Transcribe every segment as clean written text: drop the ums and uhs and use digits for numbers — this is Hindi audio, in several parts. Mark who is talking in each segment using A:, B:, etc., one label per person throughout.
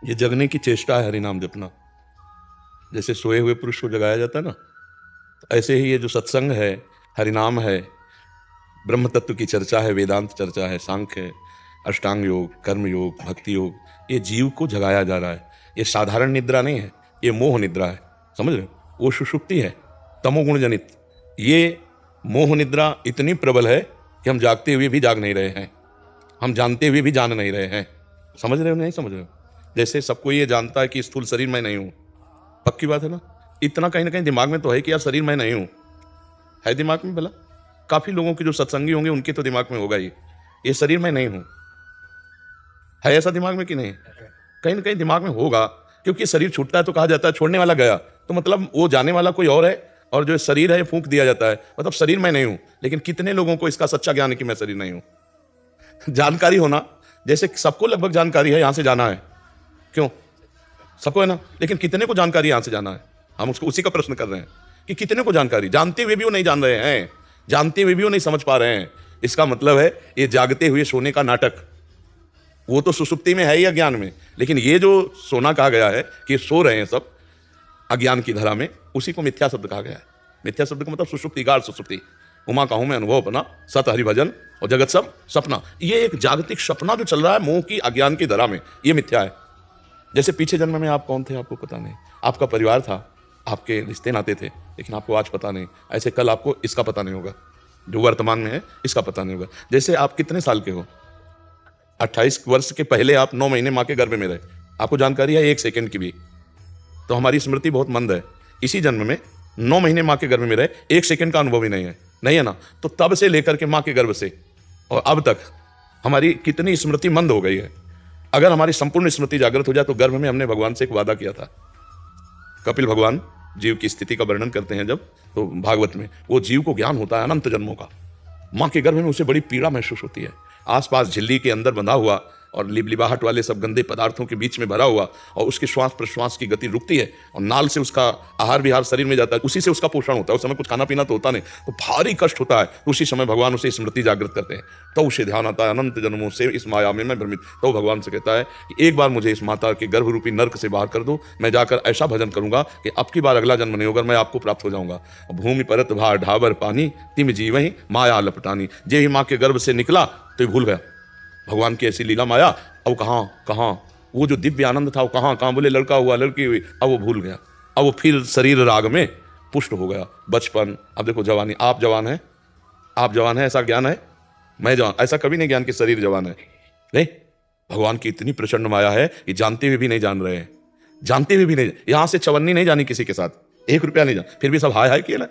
A: ये जगने की चेष्टा है हरिनाम जपना। जैसे सोए हुए पुरुष को जगाया जाता है ना, तो ऐसे ही ये जो सत्संग है, हरिनाम है, ब्रह्म तत्व की चर्चा है, वेदांत चर्चा है, सांख्य है, अष्टांग योग, कर्म योग, भक्ति योग, ये जीव को जगाया जा रहा है। ये साधारण निद्रा नहीं है, ये मोह निद्रा है। समझ रहे हो? वो सुषुप्ति है तमोगुण जनित। ये मोह निद्रा इतनी प्रबल है कि हम जागते हुए भी जाग नहीं रहे हैं, हम जानते हुए भी जान नहीं रहे हैं। समझ रहे हो नहीं समझ रहे हो? जैसे सबको ये जानता है कि स्थूल शरीर मैं नहीं हूँ, पक्की बात है ना। इतना कहीं ना कहीं दिमाग में तो है कि यार शरीर मैं नहीं हूँ, है दिमाग में। भला काफी लोगों के जो सत्संगी होंगे उनके तो दिमाग में होगा ये शरीर मैं नहीं हूँ, है ऐसा दिमाग में कि नहीं? कहीं ना कहीं दिमाग में होगा, क्योंकि शरीर छूटता है तो कहा जाता है छोड़ने वाला गया, तो मतलब वो जाने वाला कोई और है, और जो शरीर है फूंक दिया जाता है, मतलब शरीर मैं नहीं हूं। लेकिन कितने लोगों को इसका सच्चा ज्ञान है कि मैं शरीर नहीं हूं? जानकारी होना, जैसे सबको लगभग जानकारी है यहां से जाना है, क्यों? सबको है ना, लेकिन कितने को जानकारी यहां से जाना है? हम उसको उसी का प्रश्न कर रहे हैं कि कितने को जानकारी, जानते हुए भी वो नहीं जान रहे हैं, जानते हुए भी वो नहीं समझ पा रहे हैं। इसका मतलब है ये जागते हुए सोने का नाटक, वो तो सुसुप्ति में है ही अज्ञान में, लेकिन ये जो सोना कहा गया है कि सो रहे हैं सब अज्ञान की धरा में, उसी को मिथ्या शब्द कहा गया है। मिथ्या शब्द का मतलब सुषुप्ति, गाढ़ सुसुप्ति। उमा कहूं मैं अनुभव अपना, सत हरिभजन और जगत सब सपना। ये एक जागतिक सपना जो चल रहा है मोह की अज्ञान की धरा में, ये मिथ्या है। जैसे पीछे जन्म में आप कौन थे आपको पता नहीं, आपका परिवार था, आपके रिश्ते नाते थे, लेकिन आपको आज पता नहीं। ऐसे कल आपको इसका पता नहीं होगा, जो वर्तमान में है इसका पता नहीं होगा। जैसे आप कितने साल के हो, 28 वर्ष के पहले आप 9 महीने माँ के गर्भ में रहे, आपको जानकारी है 1 सेकंड की भी? तो हमारी स्मृति बहुत मंद है। इसी जन्म में 9 महीने माँ के गर्भ में रहे, 1 सेकंड का अनुभव ही नहीं है, नहीं है ना। तो तब से लेकर के माँ के गर्भ से और अब तक हमारी कितनी स्मृति मंद हो गई है। अगर हमारी संपूर्ण स्मृति जागृत हो जाए तो गर्भ में हमने भगवान से एक वादा किया था। कपिल भगवान जीव की स्थिति का वर्णन करते हैं जब, तो भागवत में वो जीव को ज्ञान होता है अनंत जन्मों का, माँ के गर्भ में उसे बड़ी पीड़ा महसूस होती है। आसपास झिल्ली के अंदर बंधा हुआ और लिबलिबाहट वाले सब गंदे पदार्थों के बीच में भरा हुआ, और उसके श्वास प्रश्वास की गति रुकती है और नाल से उसका आहार विहार शरीर में जाता है, उसी से उसका पोषण होता है। उस समय कुछ खाना पीना तो होता नहीं, तो भारी कष्ट होता है। तो उसी समय भगवान उसे स्मृति जागृत करते हैं, तो उसे ध्यान आता है अनंत जन्मों से इस माया में मैं भ्रमित। तो भगवान से कहता है कि एक बार मुझे इस माता के गर्भ रूपी नर्क से बाहर कर दो, मैं जाकर ऐसा भजन करूंगा कि अब की बार अगला जन्म नहीं होगा, मैं आपको प्राप्त हो जाऊंगा। भूमि परत भार ढाबर पानी, तिम जीव ही माया लपटानी। जे ही माँ के गर्भ से निकला तो भूल गया भगवान की ऐसी लीला माया। अब कहाँ वो जो दिव्य आनंद था वो कहाँ बोले लड़का हुआ लड़की हुई, अब वो भूल गया। अब वो फिर शरीर राग में पुष्ट हो गया, बचपन। अब देखो जवानी, आप जवान हैं ऐसा ज्ञान है, मैं जवान ऐसा कभी नहीं ज्ञान कि शरीर जवान है। नहीं, भगवान की इतनी प्रचंड माया है कि जानते हुए भी नहीं जान रहे हैं, जानते हुए भी नहीं। यहां से चवन्नी नहीं जानी किसी के साथ, 1 रुपया नहीं जान, फिर भी सब हाय हाय किए ना।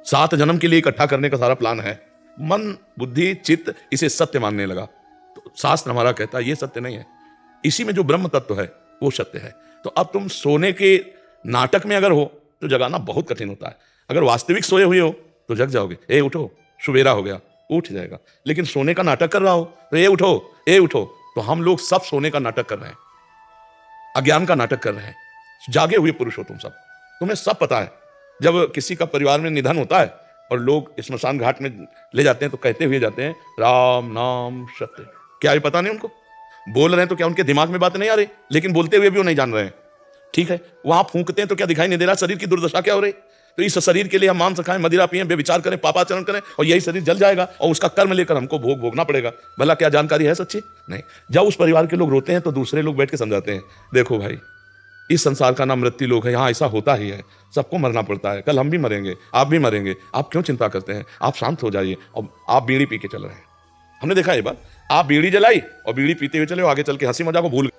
A: 7 जन्म के लिए इकट्ठा करने का सारा प्लान है। मन बुद्धि चित्त इसे सत्य मानने लगा। तो शास्त्र हमारा कहता है ये सत्य नहीं है, इसी में जो ब्रह्म तत्व है वो सत्य है। तो अब तुम सोने के नाटक में अगर हो तो जगाना बहुत कठिन होता है। अगर वास्तविक सोए हुए हो तो जग जाओगे, ए उठो सुबेरा हो गया, उठ जाएगा। लेकिन सोने का नाटक कर रहा हो तो ए उठो। तो हम लोग सब सोने का नाटक कर रहे हैं, अज्ञान का नाटक कर रहे हैं। जागे हुए पुरुष हो तुम सब, तुम्हें सब पता है। जब किसी का परिवार में निधन होता है और लोग स्मशान घाट में ले जाते हैं तो कहते हुए जाते हैं राम नाम सत्य। क्या ये पता नहीं उनको? बोल रहे हैं तो क्या उनके दिमाग में बात नहीं आ रही? लेकिन बोलते हुए भी वो नहीं जान रहे हैं। ठीक है, वहां फूंकते हैं तो क्या दिखाई नहीं दे रहा शरीर की दुर्दशा क्या हो रही? तो इस शरीर के लिए हम मांस खाएं, मदिरा पिएं, बेविचार करें, पापाचरण करें, और यही शरीर जल जाएगा और उसका कर्म लेकर हमको भोगना पड़ेगा। भला क्या जानकारी है सच्ची? नहीं। जब उस परिवार के लोग रोते हैं तो दूसरे लोग बैठ के समझाते हैं, देखो भाई इस संसार का नाम मृत्यु लोक है, यहाँ ऐसा होता ही है, सबको मरना पड़ता है, कल हम भी मरेंगे, आप भी मरेंगे, आप क्यों चिंता करते हैं? आप शांत हो जाइए। और आप बीड़ी पी के चल रहे हैं, हमने देखा ये बात। आप बीड़ी जलाई और बीड़ी पीते हुए चले, आगे चल के हंसी मजाक को भूल